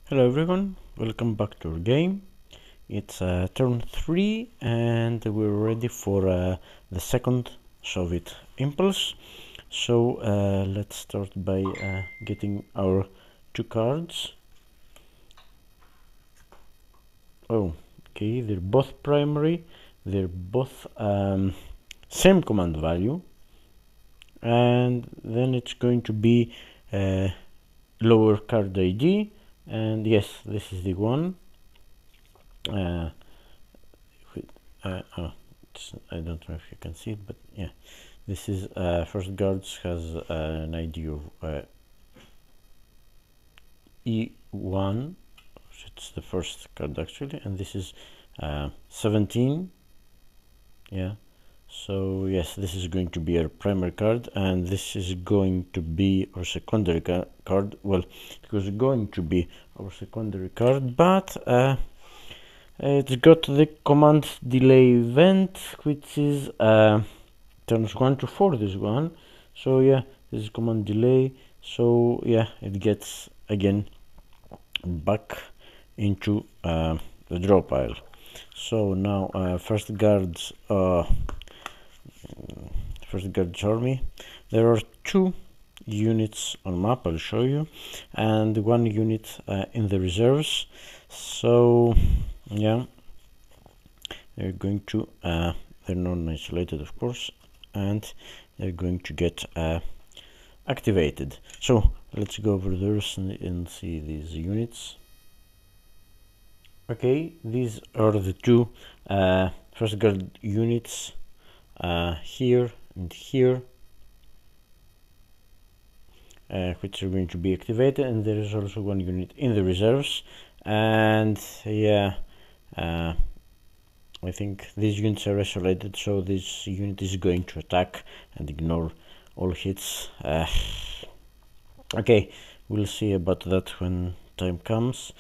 Hello everyone, welcome back to our game. It's turn 3 and we're ready for the second Soviet impulse. So let's start by getting our 2 cards. Oh, okay, they're both primary, they're both same command value, and then it's going to be lower card ID, and yes, this is the one. I don't know if you can see it, but yeah, this is first guards has an ID of E1. It's the first card actually, and this is 17. Yeah, so yes, this is going to be our primary card, and this is going to be our secondary card. Well, it was going to be our secondary card, but it's got the command delay event, which is turns 1 to 4 this one. So yeah, this is command delay, so yeah, it gets again back into the draw pile. So now first guards army. There are 2 units on map, I'll show you, and 1 unit in the reserves. So yeah, they're going to they're non-isolated, of course, and they're going to get activated. So let's go over those and see these units. Okay, these are the 2 first guard units here and here, which are going to be activated, and there is also 1 unit in the reserves. And yeah, I think these units are isolated, so this unit is going to attack and ignore all hits. Okay, we'll see about that when time comes,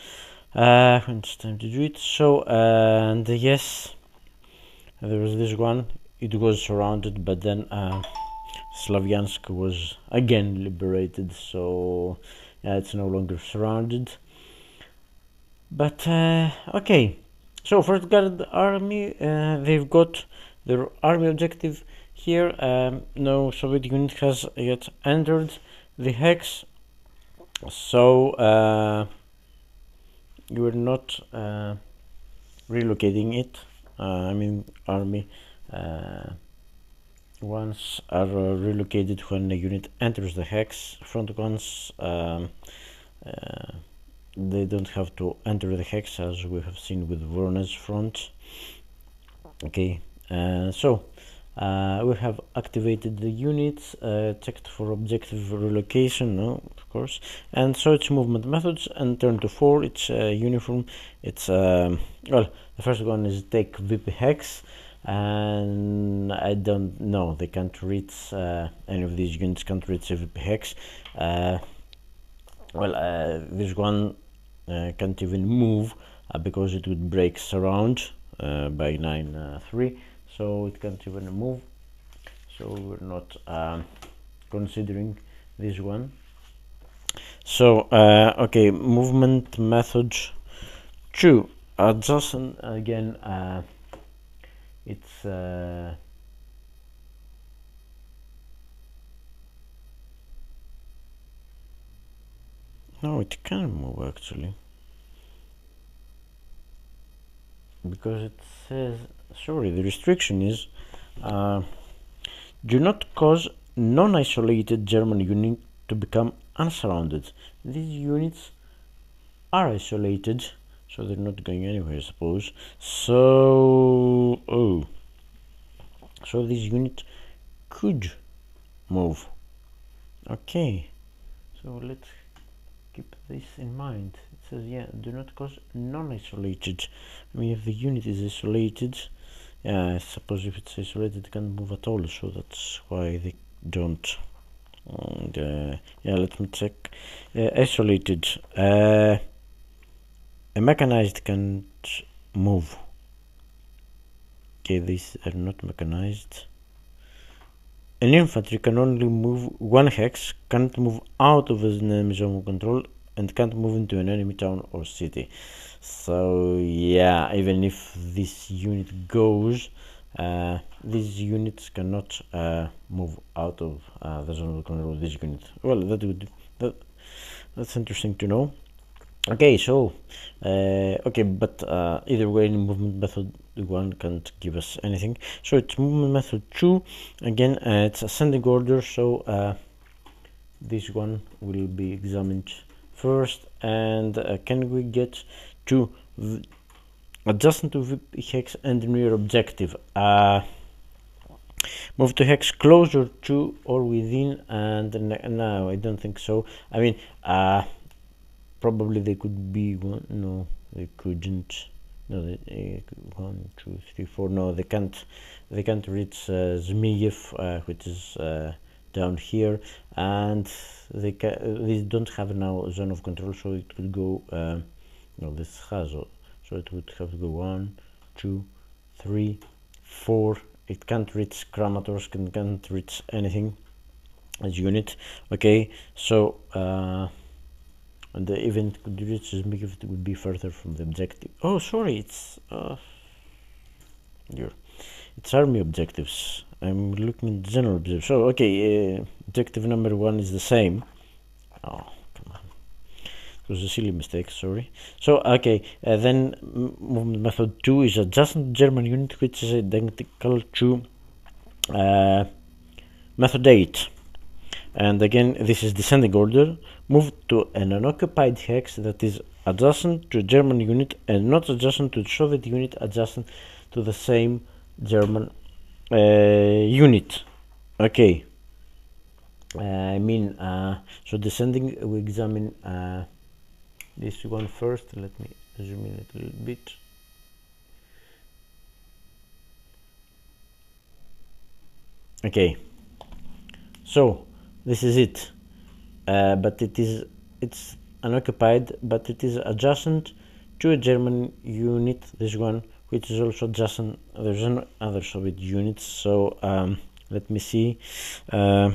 when it's time to do it. So and yes, there was this one. It was surrounded, but then Slavyansk was again liberated, so yeah, it's no longer surrounded. But okay, so first guard army, they've got their army objective here. No Soviet unit has yet entered the hex, so you are not relocating it. I mean, army ones are relocated when a unit enters the hex. Front ones, they don't have to enter the hex, as we have seen with Voronezh front. Okay, so we have activated the units, checked for objective relocation, no, of course, and so it's movement methods, and turn to 4, it's uniform. It's well, the first one is take VP hex, and I don't know, they can't reach any of these units can't reach a VP hex. This one can't even move because it would break surround by 9-3, so it can't even move, so we're not considering this one. So okay, movement method 2, adjacent again. It's no, it can move actually, because it says, sorry, the restriction is do not cause non-isolated German unit to become unsurrounded. These units are isolated, so they're not going anywhere, I suppose. So so this unit could move. Okay, so let's keep this in mind. It says, yeah, do not cause non-isolated. I mean, if the unit is isolated, yeah, I suppose if it's isolated it can't move at all, so that's why they don't. And yeah, let me check. Isolated, a mechanized can't move. Okay, these are not mechanized. An infantry can only move 1 hex, can't move out of the enemy zone of control and can't move into an enemy town or city. So yeah, even if this unit goes, these units cannot move out of the zone of control of this unit. Well, that's interesting to know. Okay, so okay, but either way, movement method 1 can't give us anything. So it's movement method 2. Again, it's ascending order, so this one will be examined first. And can we get to adjacent to VP hex and near objective? Move to hex closer to or within, and no, I don't think so. I mean, probably they could be one. No, they couldn't. No, 1, 2, 3, 4. No, they can't reach Zmiev, which is down here, and they don't have now zone of control, so it could go. No, this has, so it would have to go 1, 2, 3, 4. It can't reach Kramatorsk and can't reach anything as unit. Okay, so and the event could reach Zmiev if it would be further from the objective. Oh, sorry, it's army objectives. I'm looking at general objectives. So okay, objective number 1 is the same. Oh, come on, it was a silly mistake, sorry. So okay, then movement method 2 is adjacent German unit, which is identical to method 8. And again, this is descending order. Move to an unoccupied hex that is adjacent to a German unit and not adjacent to the Soviet unit, adjacent to the same German unit. Okay, I mean, so descending, we examine this one first. Let me zoom in a little bit. Okay, so this is it, but it's unoccupied, but it is adjacent to a German unit, this one, which is also adjacent. There's another Soviet unit. So let me see, a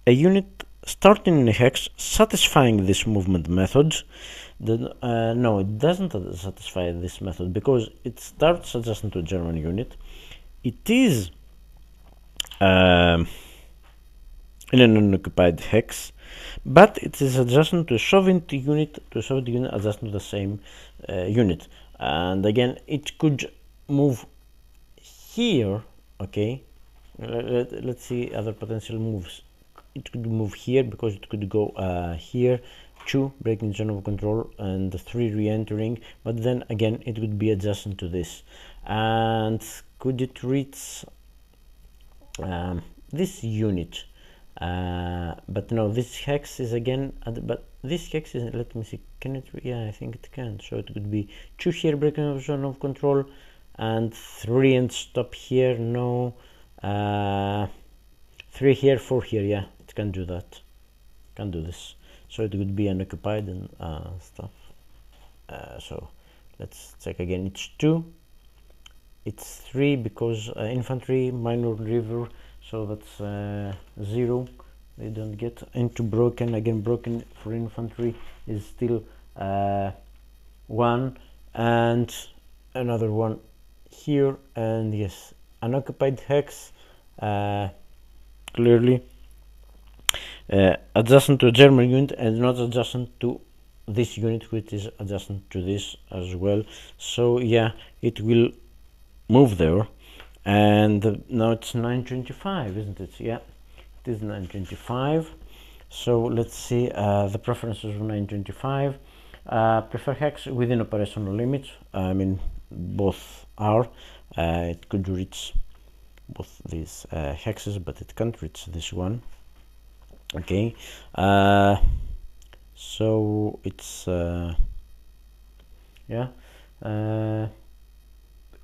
unit starting in a hex satisfying this movement method. No, it doesn't satisfy this method because it starts adjacent to a German unit. It is in an unoccupied hex, but it is adjacent to a Soviet unit, adjacent to the same unit. And again, it could move here. Okay, let's see other potential moves. It could move here because it could go here, 2 breaking zone of control and 3 re-entering, but then again it would be adjacent to this. And could it reach this unit? But no, this hex is again, but this hex is, let me see, can it, yeah, I think it can. So it could be 2 here breaking zone of control and 3 and stop here. No, 3 here, 4 here. Yeah, it can do that, can do this. So it would be unoccupied and stuff. So let's check again. It's 2, it's 3 because infantry, minor river, so that's 0. They don't get into broken. Again, broken for infantry is still 1, and another one here. And yes, unoccupied hex, clearly adjacent to a German unit and not adjacent to this unit, which is adjacent to this as well. So yeah, it will move there. And now it's 925, isn't it? Yeah, it is 925. So let's see the preferences of 925. Prefer hex within operational limits. I mean, both are. It could reach both these hexes, but it can't reach this one. Okay, so it's yeah,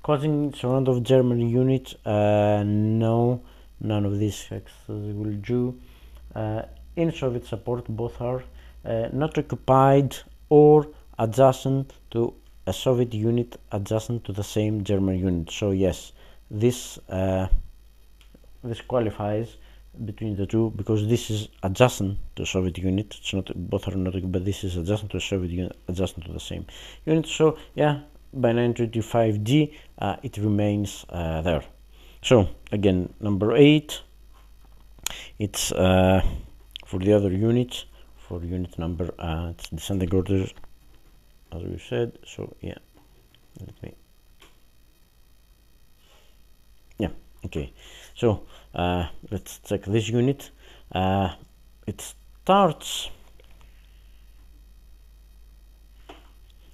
causing surround of German unit. No, none of these hexes will do. In Soviet support, both are not occupied or adjacent to a Soviet unit, adjacent to the same German unit. So yes, this this qualifies between the two, because this is adjacent to a Soviet unit. It's not, both are not, but this is adjacent to a Soviet unit, adjacent to the same unit. So yeah, by 925D it remains there. So again, number 8, it's for the other units, for unit number it's descending order as we said. So yeah, let me, yeah, okay. So let's check this unit. It starts,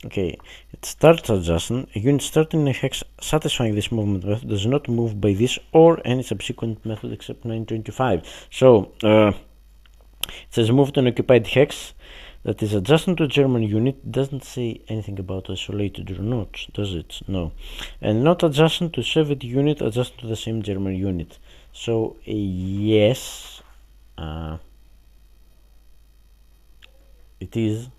okay, it starts adjacent. A unit starting in a hex satisfying this movement method does not move by this or any subsequent method except 925. So it says move to an occupied hex that is adjacent to a German unit. Doesn't say anything about isolated or not, does it? No. And not adjacent to Soviet unit, adjacent to the same German unit. So yes, it is.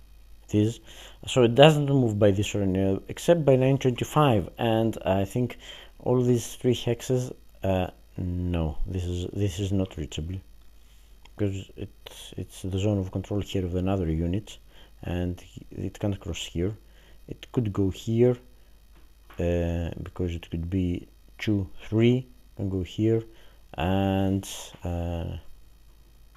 So it doesn't move by this or any, except by 925, and I think all these 3 hexes, no, this is not reachable, because it's the zone of control here of another unit, and it can't cross here. It could go here, because it could be 2, 3, can go here, and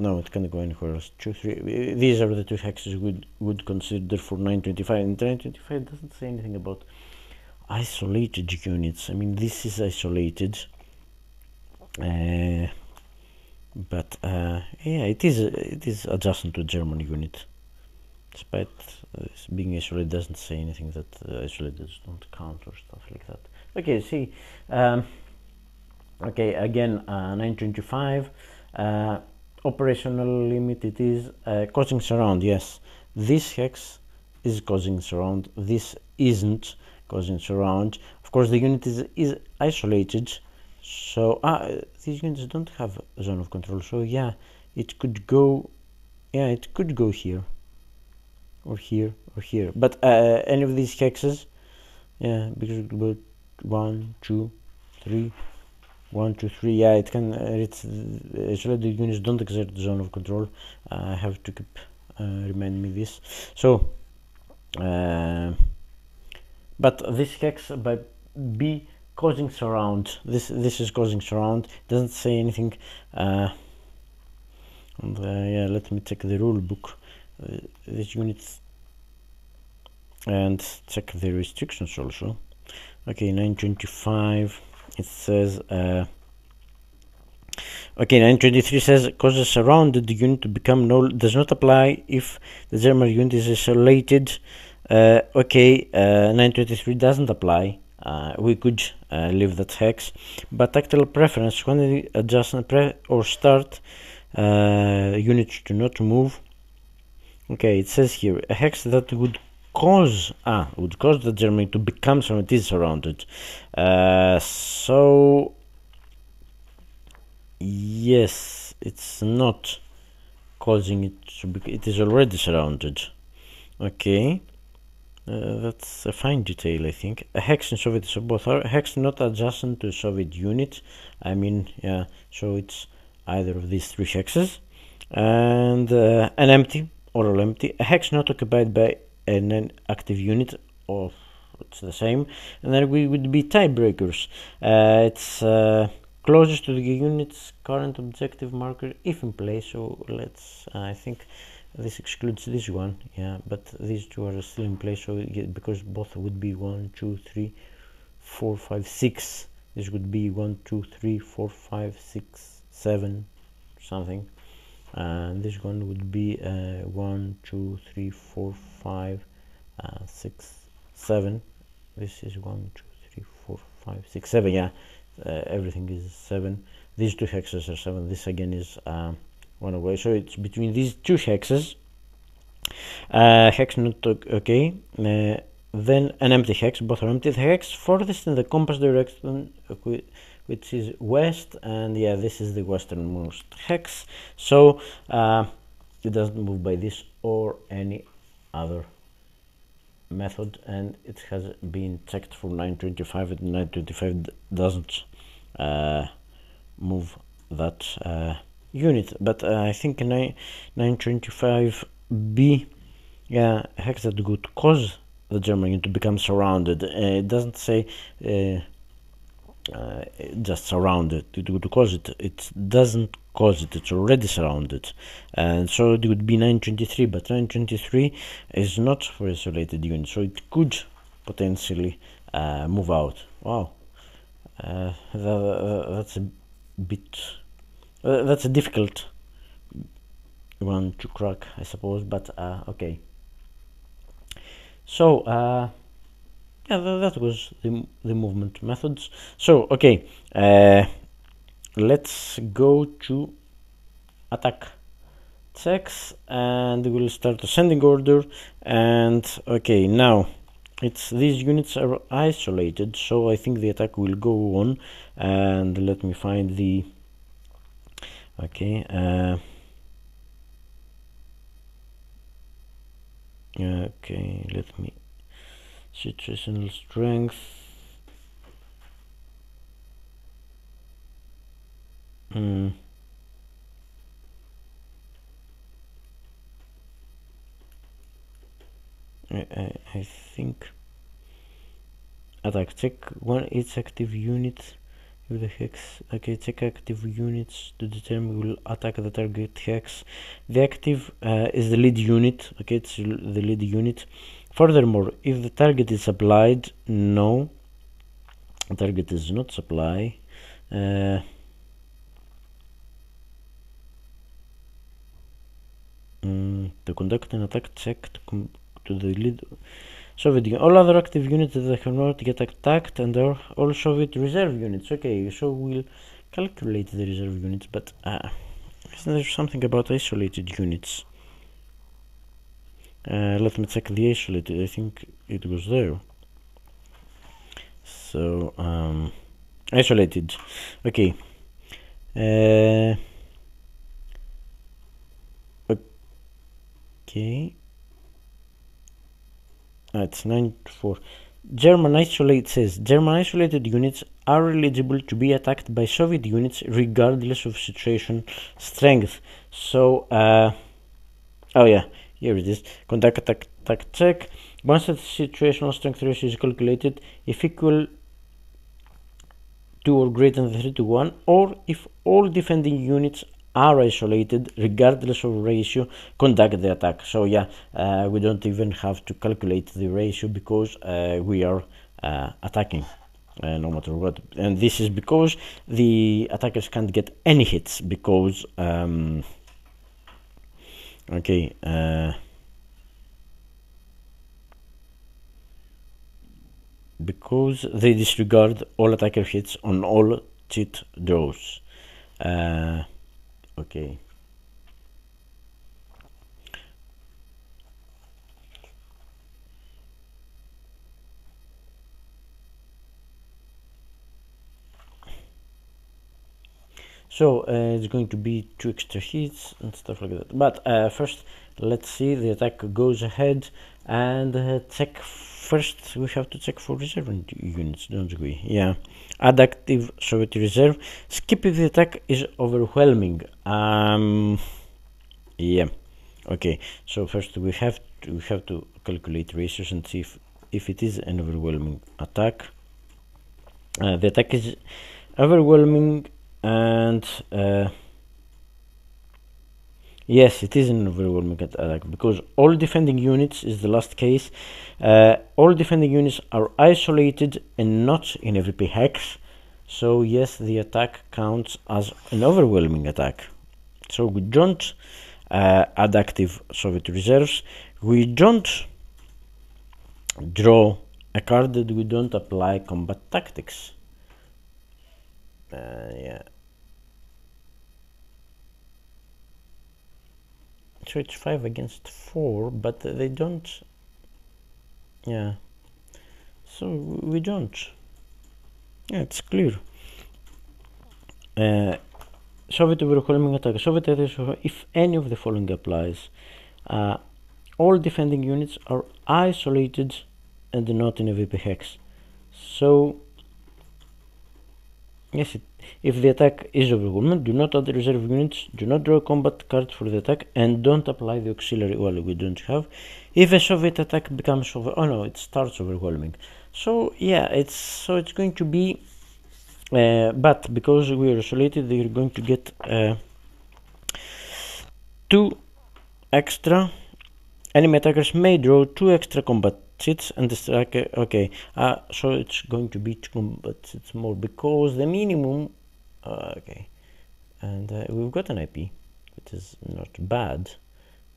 no, it can't go anywhere else. 2, 3. These are the 2 hexes would consider for 925, and 925 doesn't say anything about isolated units. I mean, this is isolated, but yeah, it is adjacent to a German unit. Despite this being isolated, doesn't say anything that isolated don't count or stuff like that. Okay, see, okay, again, 925. Operational limit, it is causing surround. Yes, this hex is causing surround, this isn't causing surround. Of course the unit is isolated, so these units don't have a zone of control, so yeah, it could go, yeah, it could go here or here or here, but any of these hexes, yeah, because it would 1, 2, 3, 1, 2, 3, yeah, it can, it's isolated units don't exert the zone of control. I have to keep remind me this. So but this hex by B causing surround, this is causing surround, doesn't say anything. And yeah, let me check the rule book, these units, and check the restrictions also. Okay, 925, it says okay, 923 says causes surrounded unit to become null, does not apply if the German unit is isolated. Okay, 923 doesn't apply. We could leave that hex, but tactile preference, when the adjustment or start units to not move. Okay, it says here a hex that would cause the German to become surrounded, is surrounded. So yes, it's not causing it to be, it is already surrounded. Okay, that's a fine detail, I think. A hex in Soviet, so both are hex not adjacent to a Soviet unit. I mean, yeah, so it's either of these 3 hexes, and an empty, oral empty, a hex not occupied by an active unit, or it's the same, and then we would be tiebreakers. It's closest to the unit's current objective marker if in place, so let's, I think this excludes this one, yeah, but these 2 are still in place, so because both would be 1, 2, 3, 4, 5, 6, this would be 1, 2, 3, 4, 5, 6, 7, something, and this one would be 1, 2, 3, 4, 5, 6, 7. This is 1, 2, 3, 4, 5, 6, 7, yeah, everything is 7. These 2 hexes are 7, this again is 1 away, so it's between these 2 hexes. Hex not okay, then an empty hex, both are empty. The hex furthest in the compass direction, which is west, and yeah, this is the westernmost hex, so it doesn't move by this or any other method, and it has been checked for 925, and 925 doesn't move that unit, but I think 925B, yeah, hex that would cause the German unit to become surrounded. It doesn't say just surrounded. It would cause it. It doesn't cause it. It's already surrounded, and so it would be 923. But 923 is not for isolated unit, so it could potentially move out. Wow, that's a bit. That's a difficult one to crack, I suppose. But okay. So yeah, that was the movement methods. So okay, let's go to attack checks, and we'll start ascending order. And okay, now it's these units are isolated, so I think the attack will go on. And let me find the okay okay, let me situational strength. I think attack check one its active unit with the hex. Okay, check active units to determine will attack the target hex. The active is the lead unit. Okay, it's the lead unit. Furthermore, if the target is supplied, no, the target is not supply. To conduct an attack check to the lead Soviet unit. All other active units that have not get attacked and are all Soviet reserve units. Okay, so we'll calculate the reserve units, but isn't there something about isolated units? Let me check the isolated. I think it was there. So isolated. Okay. Okay. It's 9-4. German isolated units are eligible to be attacked by Soviet units regardless of situation strength. So oh yeah, here it is. Conduct attack check. Once the situational strength ratio is calculated, if equal to or greater than 3-1, or if all defending units are isolated regardless of ratio, conduct the attack. So yeah, we don't even have to calculate the ratio because we are attacking no matter what. And this is because the attackers can't get any hits because okay, because they disregard all attacker hits on all cheat draws. Okay. So it's going to be 2 extra hits and stuff like that. But first, let's see. The attack goes ahead and check. First, we have to check for reserve units, don't we? Yeah. Add active Soviet reserve. Skip if the attack is overwhelming. Yeah. Okay. So first we have to calculate ratios and see if it is an overwhelming attack. The attack is overwhelming, and yes, it is an overwhelming attack because all defending units is the last case. All defending units are isolated and not in a VP hex. So yes, the attack counts as an overwhelming attack. So we don't add active Soviet reserves. We don't draw a card that we don't apply combat tactics. Yeah. So it's 5 against 4, but they don't. Yeah. So we don't. Yeah, it's clear. Soviet overwhelming attack. Soviet attack, if any of the following applies. All defending units are isolated and not in a VP hex. So yes, if the attack is overwhelming, do not add reserve units, do not draw a combat card for the attack, and don't apply the auxiliary. Well, we don't have. If a Soviet attack becomes it starts overwhelming. So yeah, it's going to be, but because we are isolated, they are going to get 2 extra. Enemy attackers may draw 2 extra combat seats and the striker. Okay, so it's going to be 2 combat seats more because the minimum. Okay, and we've got an IP, which is not bad,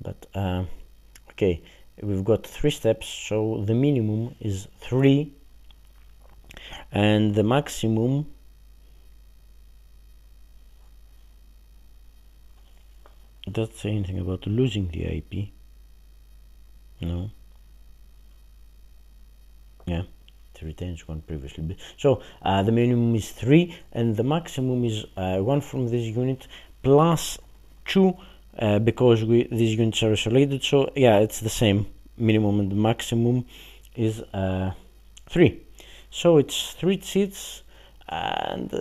but okay, we've got 3 steps, so the minimum is 3, and the maximum. Doesn't say anything about losing the IP. No. Yeah, it retains 1 previously. So the minimum is 3, and the maximum is 1 from this unit plus 2 because these units are isolated. So yeah, it's the same. Minimum and the maximum is 3. So it's 3 seats, and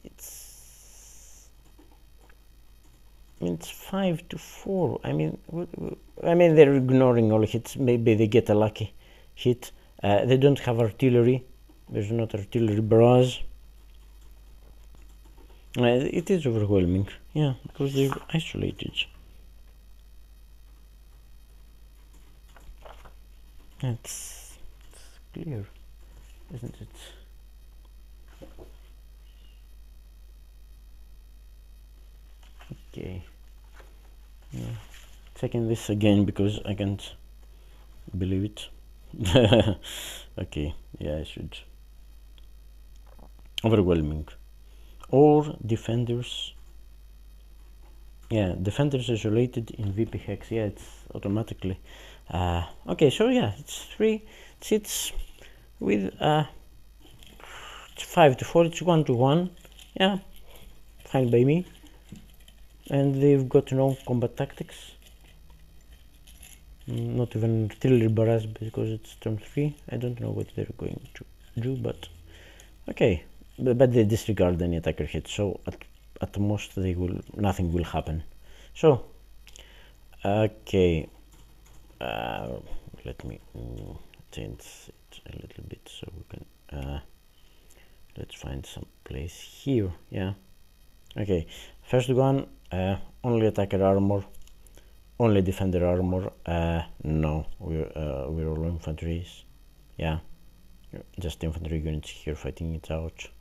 it's 5 to 4. I mean, they're ignoring all hits. Maybe they get a lucky hit. They don't have artillery. There's not artillery barrage. It is overwhelming. Yeah, because they're isolated. It's clear, isn't it? Okay. Yeah. Checking this again because I can't believe it. Okay, yeah, I should. Overwhelming. Or defenders. Yeah, defenders isolated in VP hex. Yeah, it's automatically. Okay, so yeah, it's 3 seats with it's 5 to 4. It's 1 to 1. Yeah, fine by me. And they've got no combat tactics. Not even artillery barrage because it's turn 3. I don't know what they're going to do, but okay. But they disregard any attacker hit, so at most nothing will happen. So okay, let me change it a little bit so we can let's find some place here. Yeah, okay, first one, only attacker armor, only defender armor. No, we're all infantries. Yeah, just infantry units here fighting it out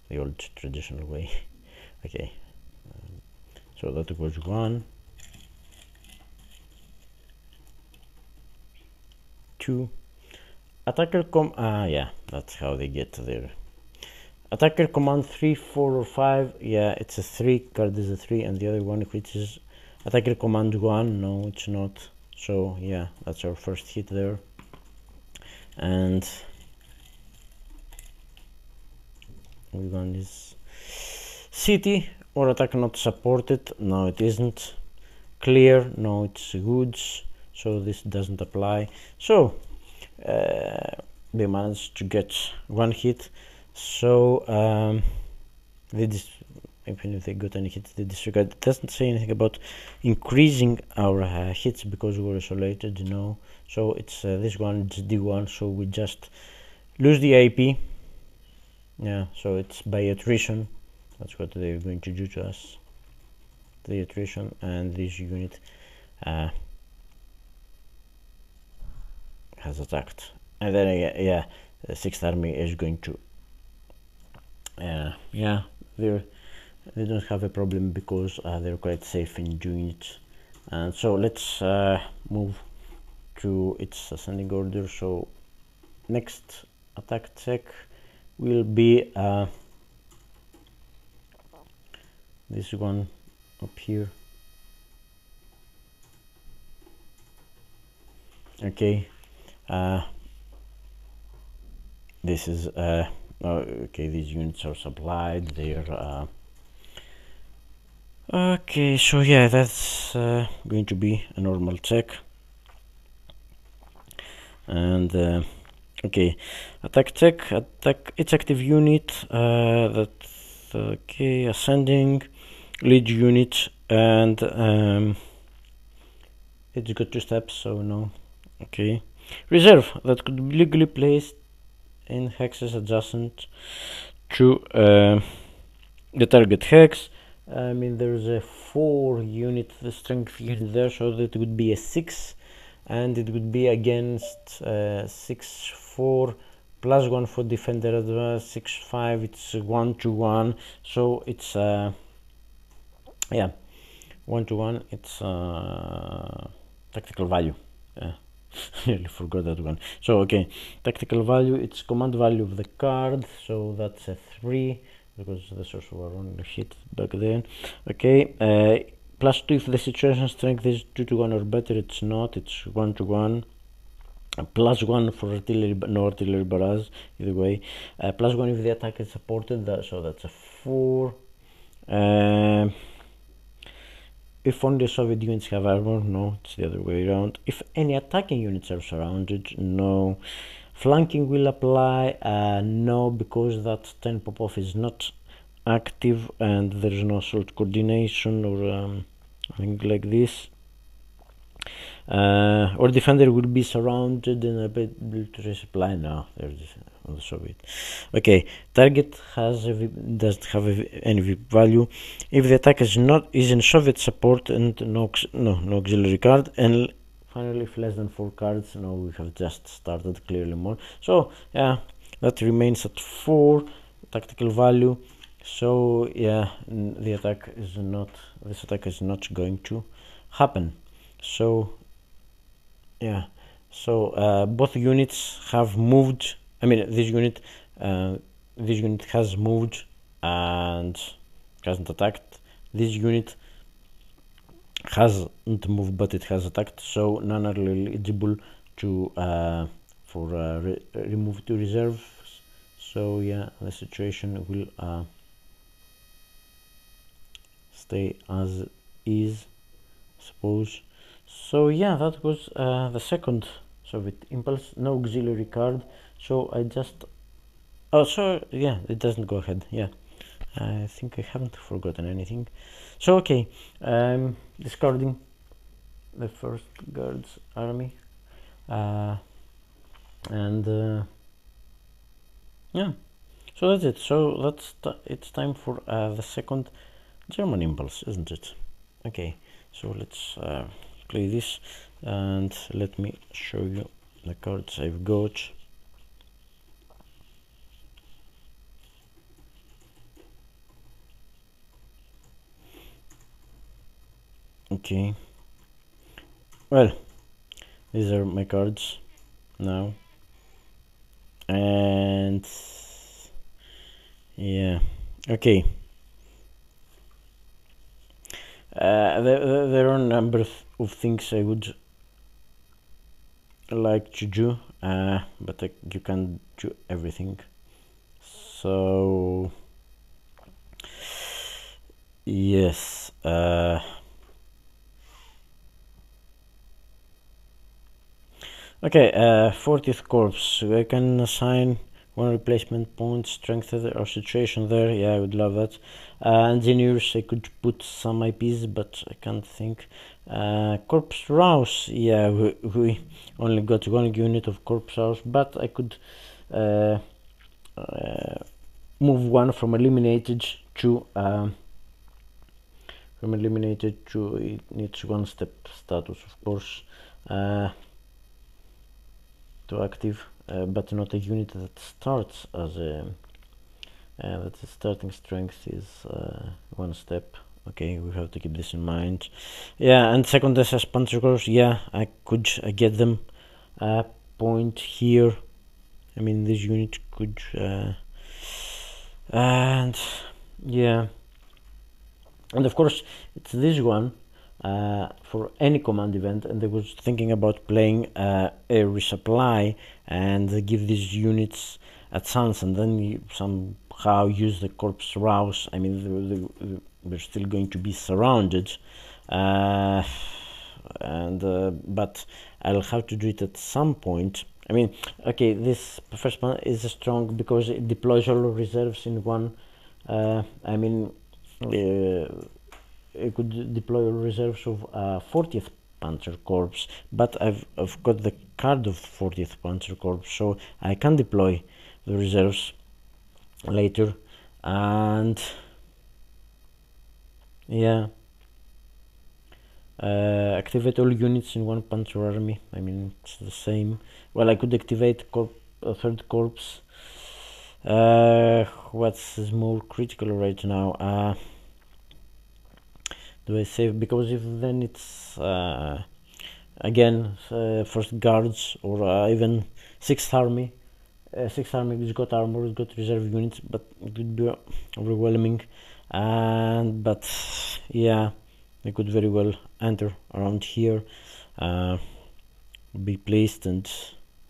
the old traditional way. Okay, so that was 1, 2. Attacker yeah, that's how they get there. Attacker command 3, 4, or 5. Yeah, it's a 3 card is a 3, and the other one which is attacker command 1. No, it's not. So yeah, that's our first hit there. And one is city or attack not supported. No, it isn't. Clear. No, it's goods. So this doesn't apply. So they managed to get 1 hit. So even if they got any hits, they disregard. It doesn't say anything about increasing our hits because we're isolated, you know. So it's this one, it's D1, so we just lose the IP. Yeah, so it's by attrition. That's what they're going to do to us. The attrition, and this unit has attacked. And then yeah, the 6th army is going to yeah, they don't have a problem because they're quite safe in doing it. And so let's move to its ascending order. So next attack check will be this one up here. Okay, this is okay, these units are supplied. They're okay, so yeah, that's going to be a normal check. And okay, attack check, attack its active unit. That okay, ascending, lead unit, and it's got 2 steps, so no. Okay, reserve that could be legally placed in hexes adjacent to the target hex. I mean, there's a 4 unit strength unit there, so that would be a 6, and it would be against 6-4 plus 1 for defender advance, 6-5. It's 1-1, so it's yeah, 1-1. It's tactical value. Really forgot that one. So okay, tactical value, it's command value of the card, so that's a 3 because the source were only hit back then. Okay, +2 if the situation strength is 2-1 or better. It's not, it's 1-1. +1 for artillery, no artillery barrage, either way. +1 if the attack is supported, so that's a 4. If only Soviet units have armor, no, it's the other way around. If any attacking units are surrounded, no. Flanking will apply, no, because that 10 pop-off is not active and there is no assault coordination or anything like this. Or defender will be surrounded and able to resupply. Now there's on the Soviet. Okay, target doesn't have any value if the attack is in Soviet support and no auxiliary card, and finally if less than 4 cards. No, we have just started clearly more, so yeah, that remains at 4 tactical value. So yeah, this attack is not going to happen. So yeah, so both units have moved. I mean, this unit has moved and hasn't attacked. This unit hasn't moved, but it has attacked. So none are eligible to remove to reserves. So yeah, the situation will stay as is, I suppose. So yeah, that was the second Soviet impulse. No auxiliary card, so I just so yeah, it doesn't go ahead. Yeah, I think I haven't forgotten anything. So okay, discarding the first guards army, and yeah, so that's it. So it's time for the second German impulse, isn't it? Okay, so let's play this and let me show you the cards I've got. Okay, well, these are my cards now, and yeah, okay. There are a number of things I would like to do, but you can't do everything. So yes, okay, 40th Corps. I can assign 1 replacement point, strengthen our situation there. Yeah, I would love that. Engineers, I could put some IPs, but I can't think. Corps Rouse, yeah, we only got 1 unit of Corps Rouse, but I could move 1 from eliminated to it needs 1 step status, of course, to active. But not a unit that starts as a that the starting strength is 1 step. Okay, we have to keep this in mind. Yeah, and second SS Panzer Corps, yeah, I could get them point here. I mean, this unit could and yeah, and of course it's this one for any command event, and I was thinking about playing a resupply and give these units a chance, and then you somehow use the Corps Rouse. I mean, we're still going to be surrounded, but I'll have to do it at some point. I mean, okay, this first one is strong because it deploys all reserves in one I mean, I could deploy reserves of 40th Panzer Corps, but I've got the card of 40th Panzer Corps, so I can deploy the reserves later. And yeah, activate all units in one Panzer army. I mean, it's the same. Well, I could activate a third corps. What's more critical right now? Do I save? Because if then it's again first guards or even 6th army. 6th army has got armor, it's got reserve units, but it would be overwhelming. But yeah, they could very well enter around here, be placed, and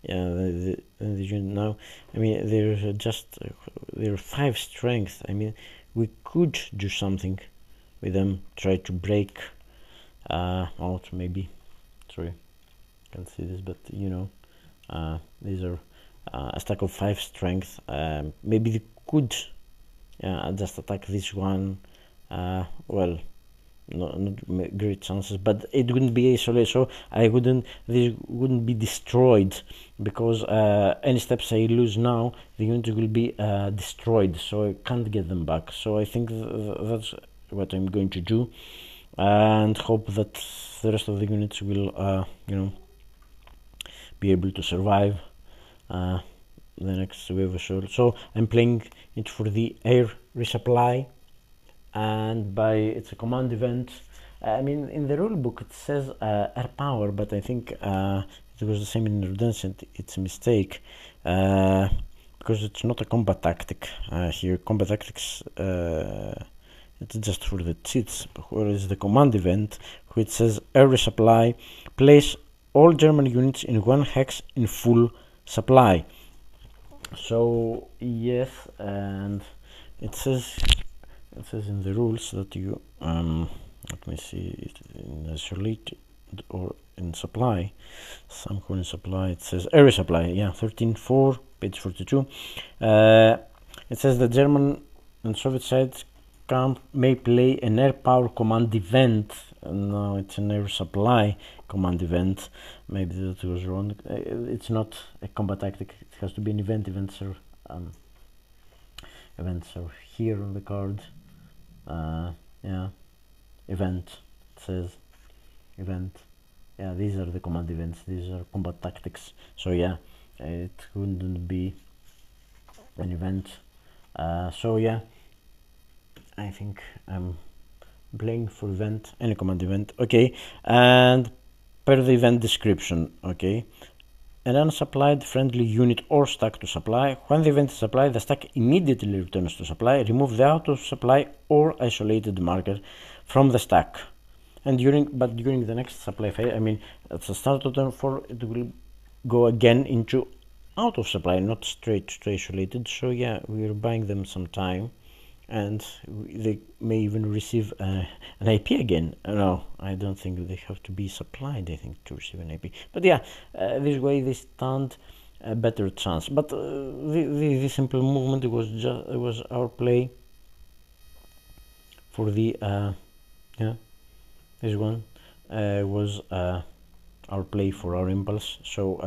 yeah, the unit now. I mean, they're 5 strength. I mean, we could do something with them, try to break out maybe. Sorry, I can't see this, but you know, these are a stack of 5 strength. Maybe they could just attack this one. Well, not great chances, but it wouldn't be isolated, so this wouldn't be destroyed, because any steps I lose now, the unit will be destroyed, so I can't get them back. So I think that's what I'm going to do, and hope that the rest of the units will you know, be able to survive the next wave assault. So I'm playing it for the air resupply, and it's a command event. I mean, in the rulebook it says air power, but I think it was the same in Redemption. It's a mistake, because it's not a combat tactic. Here combat tactics, it's just for the cheats, whereas the command event, which says air resupply, place all German units in 1 hex in full supply. So yes, and it says in the rules that you let me see it in isolate or in supply, somehow in supply it says air resupply, yeah, 13.4 page 42. It says the German and Soviet sides camp may play an air power command event. No, it's an air supply command event. Maybe that was wrong. It's not a combat tactic, it has to be an event. Events are here on the card. Yeah, event, it says event. Yeah, these are the command events, these are combat tactics, so yeah, it wouldn't be an event. So yeah, I think I'm playing for event, any command event. Okay, and per the event description, okay, an unsupplied friendly unit or stack to supply. When the event is supplied, the stack immediately returns to supply. Remove the out of supply or isolated marker from the stack. And during the next supply phase, I mean, at the start of turn 4, it will go again into out of supply, not straight to isolated. So yeah, we're buying them some time, and they may even receive an IP again. No, I don't think they have to be supplied, I think, to receive an IP. But yeah, this way they stand a better chance. But the simple movement was our play for the yeah, this one was our play for our impulse. So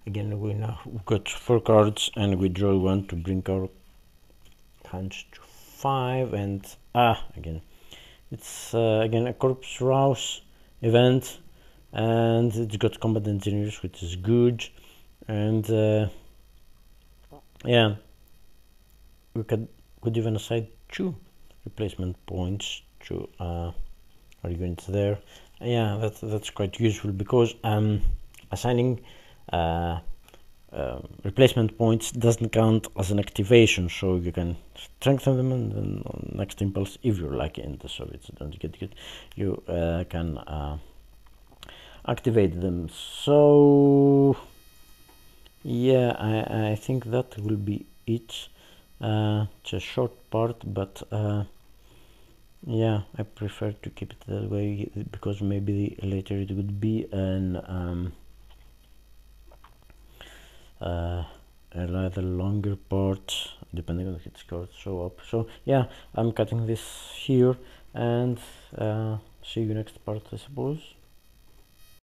again, we've got 4 cards, and we draw 1 to bring our hands to 5, and again it's again a corpse rouse event, and it's got combat engineers, which is good. And yeah, we could even assign 2 replacement points to our units there. Yeah, that's quite useful, because assigning replacement points doesn't count as an activation, so you can strengthen them, and then on next impulse, if you're lucky and the Soviets don't get it, you can activate them. So yeah, I think that will be it. It's a short part, but yeah, I prefer to keep it that way, because maybe later it would be an a rather longer part. depending on its card show up. So yeah, I'm cutting this here, and see you next part, I suppose.